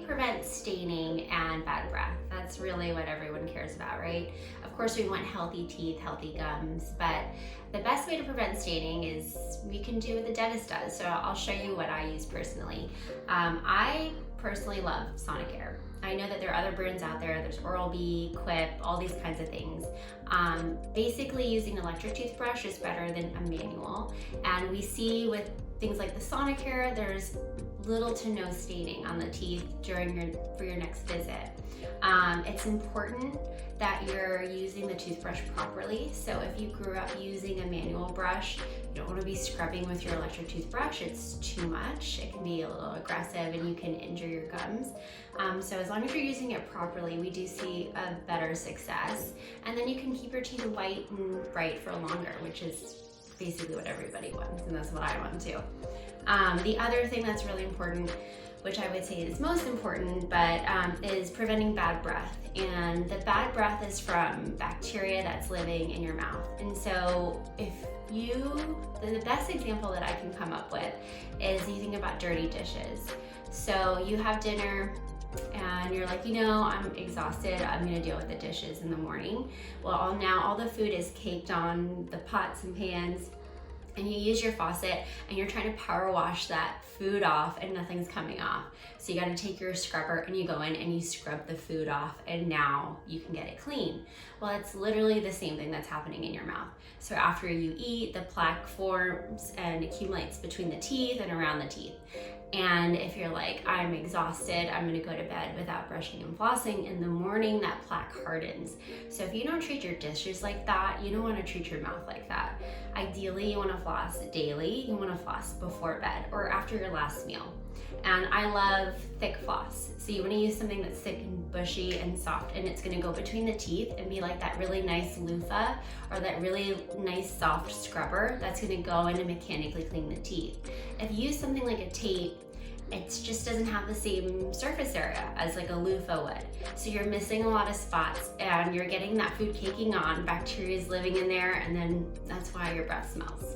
prevent staining and bad breath. That's really what everyone cares about, right? Of course, we want healthy teeth, healthy gums, but the best way to prevent staining is we can do what the dentist does. So I'll show you what I use personally. I personally love Sonicare. I know that there are other brands out there. There's Oral-B, Quip, all these kinds of things. Basically, using an electric toothbrush is better than a manual. And we see with things like the Sonicare, there's little to no staining on the teeth for your next visit. It's important that you're using the toothbrush properly. So if you grew up using a manual brush, you don't want to be scrubbing with your electric toothbrush. It's too much. It can be a little aggressive and you can injure your gums. So as long as you're using it properly, we do see a better success. And then you can keep your teeth white and bright for longer, which is basically what everybody wants, and that's what I want too. The other thing that's really important, which I would say is most important, but is preventing bad breath. And the bad breath is from bacteria that's living in your mouth. And so the best example that I can come up with is you think about dirty dishes. So you have dinner and you're like, I'm exhausted, I'm gonna deal with the dishes in the morning. Well, now all the food is caked on the pots and pans, and you use your faucet and you're trying to power wash that food off and nothing's coming off. So you gotta take your scrubber and you go in and you scrub the food off, and now you can get it clean. Well, it's literally the same thing that's happening in your mouth. So after you eat, the plaque forms and accumulates between the teeth and around the teeth. And if you're like, I'm exhausted, I'm gonna go to bed without brushing and flossing, in the morning that plaque hardens. So if you don't treat your dishes like that, you don't wanna treat your mouth like that. Ideally, you wanna floss daily, you wanna floss before bed or after your last meal. And I love thick floss. So you wanna use something that's thick and bushy and soft, and it's gonna go between the teeth and be like that really nice loofah or that really nice soft scrubber that's gonna go in and mechanically clean the teeth. If you use something like a tape, it just doesn't have the same surface area as like a loofah would. So you're missing a lot of spots and you're getting that food caking on, bacteria is living in there, and then that's why your breath smells.